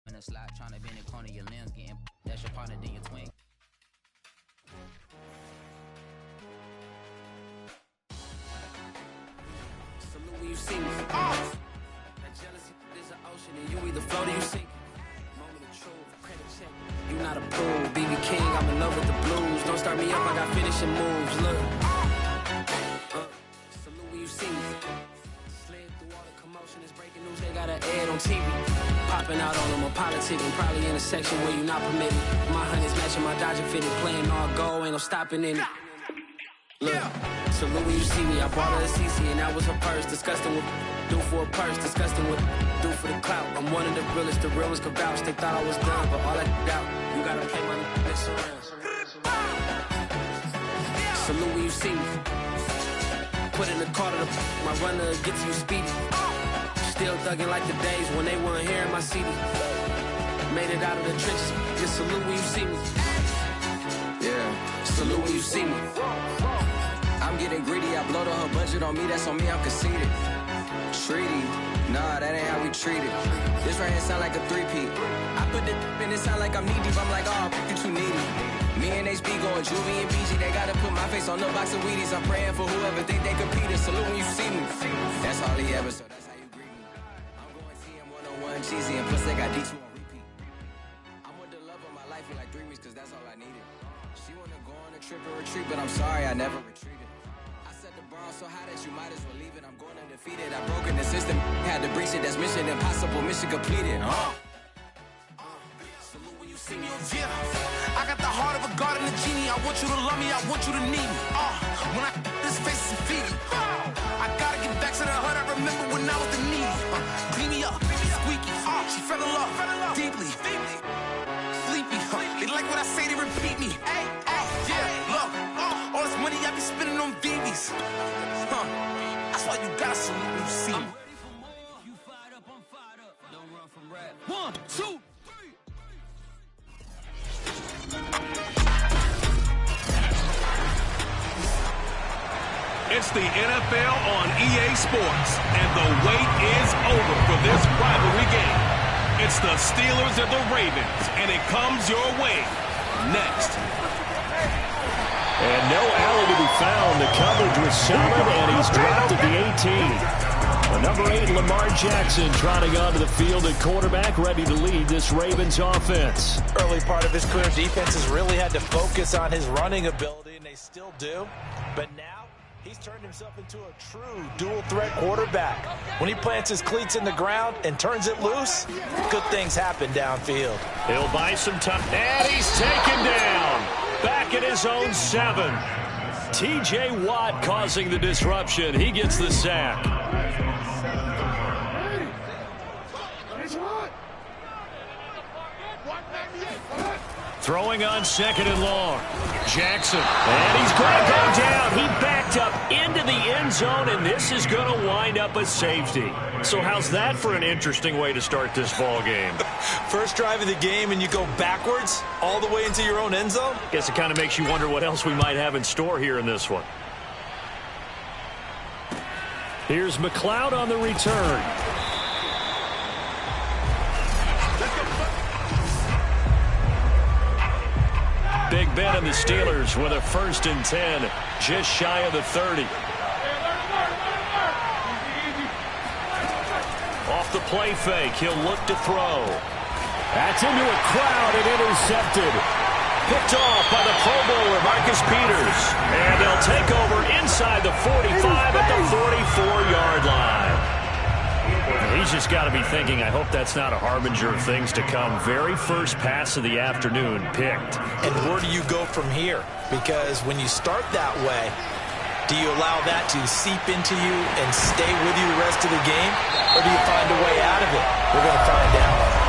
In a slot, trying to bend the corner of your limbs, getting that's your partner, then your twin. Salute when you see me. That jealousy is an ocean, and you either float or you sink. Moment of truth, credit check. You not approved, BB King, I'm in love with the blues. Don't start me up, I got finishing moves. Look, salute when you see me. Slid through all the commotion, it's breaking news. They got an ad on TV. Popping out on them, I'm politicking. Probably in a section where you not permitted. My honey's matching my Dodger fitted. Playing all go, ain't no stopping in it. Look, salute when you see me. I bought her a CC and that was her purse. Disgusting what do for a purse. Disgusting what do for the clout. I'm one of the realest. The realest could vouch. They thought I was done, but all that doubt. You gotta play my next around. Salute when you see me. Put in the car to my runner gets you speedy. Still thugging like the days when they weren't here in my city. Made it out of the trenches. Just salute when you see me. Yeah, salute when you see me. I'm getting greedy. I blow the whole budget on me. That's on me. I'm conceited. Treaty. Nah, that ain't how we treat it. This right here sound like a three-peat. I put the in it sound like I'm knee-deep. I'm like, oh, you too needy. Me and HB going Juvie and BG. They gotta put my face on the box of Wheaties. I'm praying for whoever think they compete. Salute when you see me. That's all he ever said. Cheesy and plus they got D2 on repeat. I'm with the love of my life in like 3 weeks cause that's all I needed. She wanna go on a trip or retreat, but I'm sorry I never retreated. I set the bar so high that you might as well leave it. I'm going undefeated. I broke in the system, had to breach it. That's mission impossible, mission completed. Salute when you see me. Yeah, I got the heart of a god and a genie. I want you to love me, I want you to need me. When I this face is Fiji. I gotta get back to the hood. I remember when I was the needy. Clean me up. She fell in love, deeply, sleepy. They like what I say, they repeat me. Yeah, look, all this money I be spending on BBs. That's why you gotta salute when you see me. I'm ready for more. You fired up, I'm fired up. Don't run from rap. 1, 2, 3. It's the NFL on EA Sports, and the wait is over for this rivalry game. It's the Steelers and the Ravens, and it comes your way next. And no alley to be found. The coverage was solid, and he's dropped at the 18. Number 8, Lamar Jackson, trotting onto the field at quarterback, ready to lead this Ravens offense. Early part of his career, defenses really had to focus on his running ability, and they still do. But now, he's turned himself into a true dual-threat quarterback. When he plants his cleats in the ground and turns it loose, good things happen downfield. He'll buy some time, and he's taken down. Back at his own 7. T.J. Watt causing the disruption. He gets the sack. Throwing on 2nd and long. Jackson. And he's going to go down. He backed up into the end zone, and this is going to wind up a safety. So how's that for an interesting way to start this ball game? First drive of the game, and you go backwards all the way into your own end zone? Guess it kind of makes you wonder what else we might have in store here in this one. Here's McLeod on the return. Big Ben and the Steelers with a 1st and 10, just shy of the 30. Off the play fake, he'll look to throw. That's into a crowd and intercepted. Picked off by the Pro Bowler, Marcus Peters. And they'll take over inside the 45 at the 44-yard line. He's just got to be thinking, I hope that's not a harbinger of things to come. Very first pass of the afternoon picked. And where do you go from here? Because when you start that way, do you allow that to seep into you and stay with you the rest of the game? Or do you find a way out of it? We're going to find out.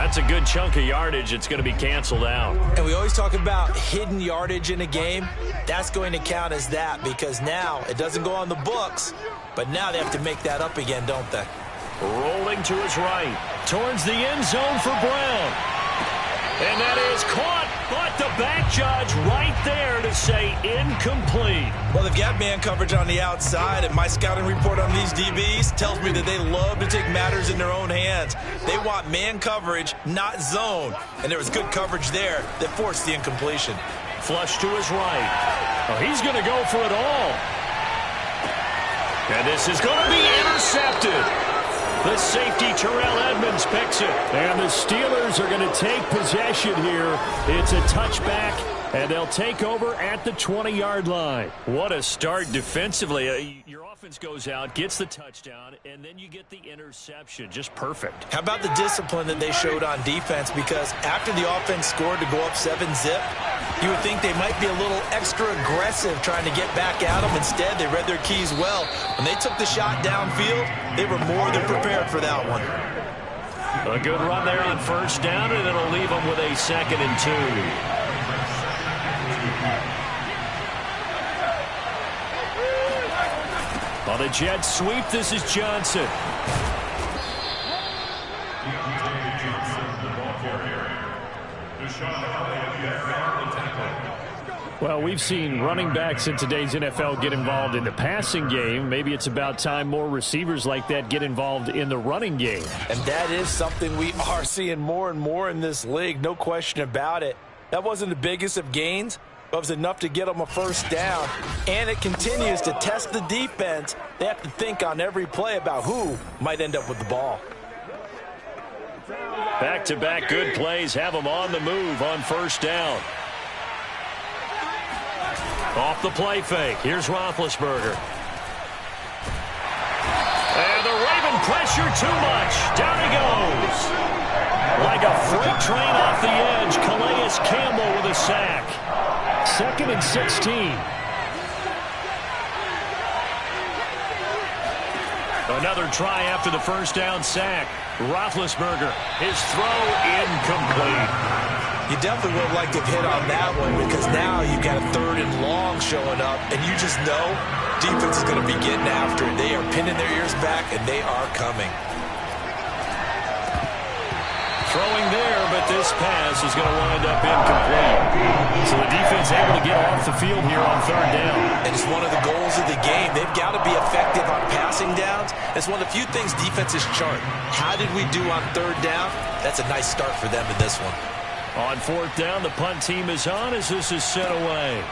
That's a good chunk of yardage. It's going to be canceled out. And we always talk about hidden yardage in a game. That's going to count as that because now it doesn't go on the books, but now they have to make that up again, don't they? Rolling looking to his right. Towards the end zone for Brown. And that is caught, but the back judge right there to say incomplete. Well, they've got man coverage on the outside, and my scouting report on these DBs tells me that they love to take matters in their own hands. They want man coverage, not zone. And there was good coverage there that forced the incompletion. Flush to his right. Oh, he's going to go for it all. And this is going to be intercepted. The safety, Terrell Edmonds, picks it. And the Steelers are going to take possession here. It's a touchback, and they'll take over at the 20-yard line. What a start defensively. Your offense goes out, gets the touchdown, and then you get the interception. Just perfect. How about the discipline that they showed on defense? Because after the offense scored to go up 7-zip, you would think they might be a little extra aggressive trying to get back at them. Instead, they read their keys well. When they took the shot downfield, they were more than prepared for that one. A good run there on first down, and it'll leave them with a 2nd and 2. On the jet sweep, this is Johnson. Well, we've seen running backs in today's NFL get involved in the passing game. Maybe it's about time more receivers like that get involved in the running game. And that is something we are seeing more and more in this league, no question about it. That wasn't the biggest of gains, but it was enough to get them a first down. And it continues to test the defense. They have to think on every play about who might end up with the ball. Back-to-back good plays have them on the move on first down. Off the play fake. Here's Roethlisberger. And the Raven pressure too much. Down he goes. Like a freight train off the edge, Calais Campbell with a sack. 2nd and 16. Another try after the first down sack. Roethlisberger, his throw incomplete. You definitely would like to hit on that one because now you've got a 3rd and long showing up, and you just know defense is going to be getting after it. They are pinning their ears back, and they are coming. Throwing there, but this pass is going to wind up incomplete. So the defense able to get off the field here on 3rd down. And it's one of the goals of the game. They've got to be effective on passing downs. It's one of the few things defenses chart. How did we do on 3rd down? That's a nice start for them in this one. On 4th down, the punt team is on as this is sent away.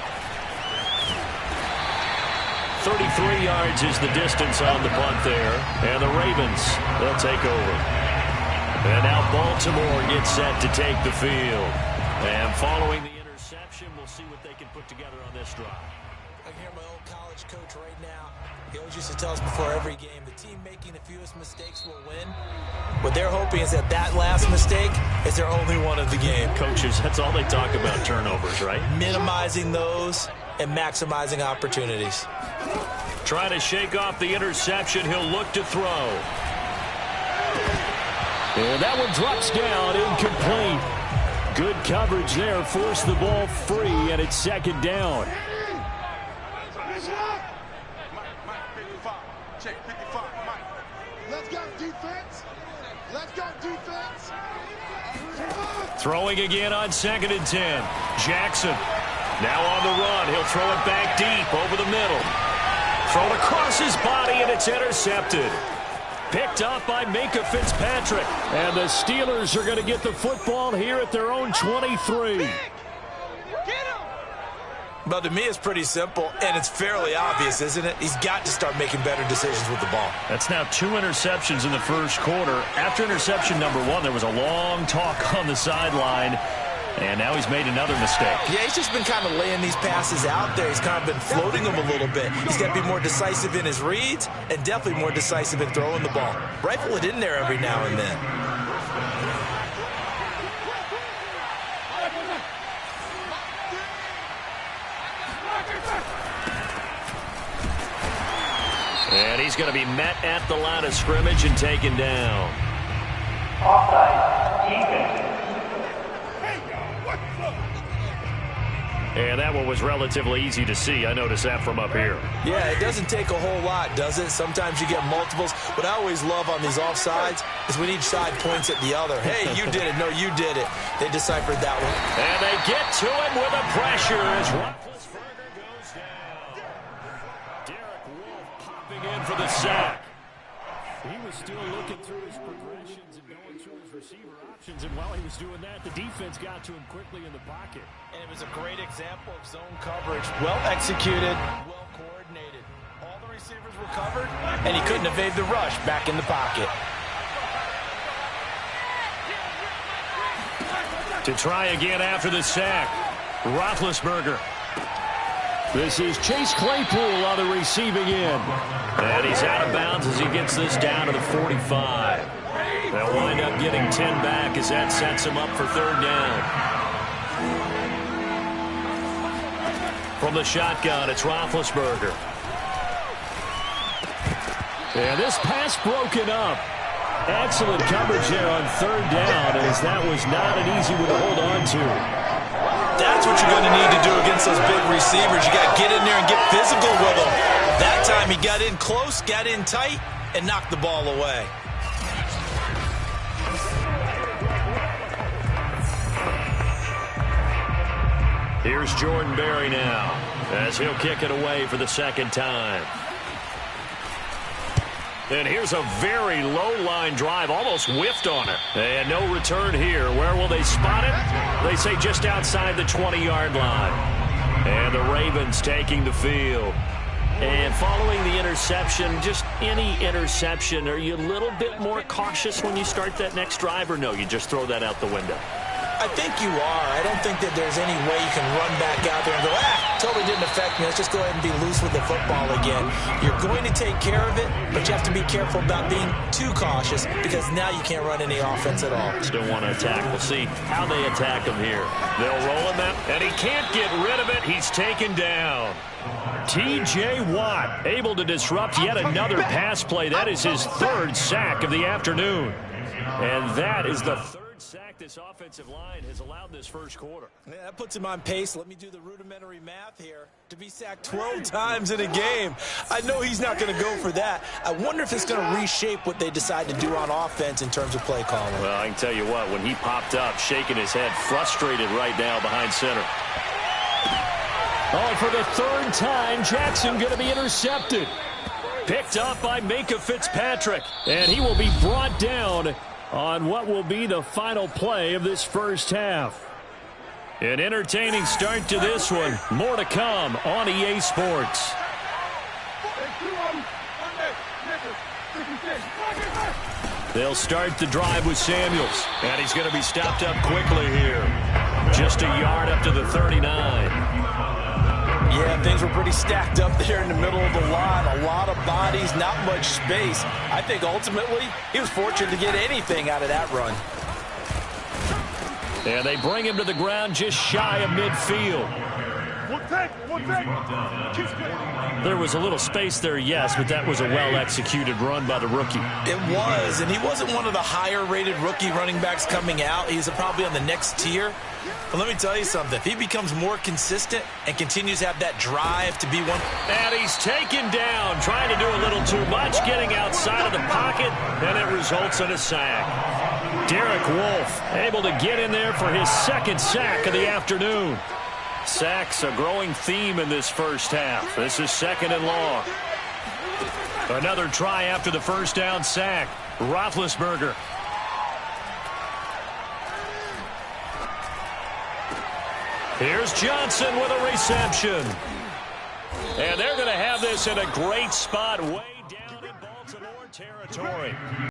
33 yards is the distance on the punt there. And the Ravens, they'll take over. And now Baltimore gets set to take the field. And following the interception, we'll see what they can put together on this drive. I can hear my old college coach right now. He always used to tell us before every game, the team making the fewest mistakes will win. What they're hoping is that that last mistake is their only one of the game. Coaches, that's all they talk about, turnovers, right? Minimizing those and maximizing opportunities. Trying to shake off the interception. He'll look to throw. And that one drops down, incomplete. Good coverage there, forced the ball free, and it's 2nd down. Let's go, defense. Let's go, defense. Throwing again on 2nd and 10. Jackson now on the run. He'll throw it back deep over the middle. Thrown across his body, and it's intercepted. Picked off by Minka Fitzpatrick. And the Steelers are going to get the football here at their own 23. But to me, it's pretty simple, and it's fairly obvious, isn't it? He's got to start making better decisions with the ball. That's now 2 interceptions in the first quarter. After interception number 1, there was a long talk on the sideline. And now he's made another mistake. Yeah, he's just been kind of laying these passes out there. He's kind of been floating them a little bit. He's got to be more decisive in his reads and definitely more decisive in throwing the ball. Rifle it in there every now and then. And he's going to be met at the line of scrimmage and taken down. Offside, defense. And that one was relatively easy to see. I noticed that from up here. Yeah, it doesn't take a whole lot, does it? Sometimes you get multiples. What I always love on these offsides is when each side points at the other. Hey, you did it. No, you did it. They deciphered that one. And they get to him with a pressure as Roethlisberger goes down. Derek Wolfe popping in for the sack. He was still looking through his progressions and going through his receiver options, and while he was doing that, the defense got to him quickly in the pocket. And it was a great example of zone coverage. Well executed, well coordinated. All the receivers were covered, and he couldn't evade the rush back in the pocket. To try again after the sack, Roethlisberger. This is Chase Claypool on the receiving end. And he's out of bounds as he gets this down to the 45. They'll wind up getting 10 back as that sets him up for third down. From the shotgun, it's Roethlisberger. And this pass broken up. Excellent coverage there on third down, as that was not an easy one to hold on to. That's what you're going to need to do against those big receivers. You got to get in there and get physical with them. That time he got in close, got in tight, and knocked the ball away. Here's Jordan Berry now, as he'll kick it away for the second time. And here's a very low-line drive, almost whiffed on it. And no return here. Where will they spot it? They say just outside the 20-yard line. And the Ravens taking the field. And following the interception, just any interception, are you a little bit more cautious when you start that next drive, or no, you just throw that out the window? I think you are. I don't think that there's any way you can run back out there and go, totally didn't affect me. Let's just go ahead and be loose with the football again. You're going to take care of it, but you have to be careful about being too cautious because now you can't run any offense at all. Still want to attack. We'll see how they attack him here. They'll roll him out, and he can't get rid of it. He's taken down. T.J. Watt able to disrupt yet another pass play. That is his third sack of the afternoon. And that is the third sack this offensive line has allowed this first quarter. Yeah, that puts him on pace. Let me do the rudimentary math here. To be sacked 12 times in a game. I know he's not going to go for that. I wonder if it's going to reshape what they decide to do on offense in terms of play calling. Well, I can tell you what, when he popped up, shaking his head, frustrated right now behind center. Oh, for the third time, Jackson going to be intercepted. Picked up by Minka Fitzpatrick. And he will be brought down on what will be the final play of this first half. An entertaining start to this one. More to come on EA Sports. They'll start the drive with Samuels. And he's going to be stopped up quickly here. Just a yard up to the 39. Yeah, things were pretty stacked up there in the middle of the line. A lot of bodies, not much space. I think ultimately he was fortunate to get anything out of that run. And they bring him to the ground just shy of midfield. There was a little space there, yes, but that was a well-executed run by the rookie. It was, and he wasn't one of the higher-rated rookie running backs coming out. He's probably on the next tier. But let me tell you something. If he becomes more consistent and continues to have that drive to be one. And he's taken down, trying to do a little too much, getting outside of the pocket, and it results in a sack. Derek Wolfe able to get in there for his second sack of the afternoon. Sacks a growing theme in this first half. This is second and long. Another try after the first down sack. Roethlisberger. Here's Johnson with a reception. And they're going to have this in a great spot way down in Baltimore territory.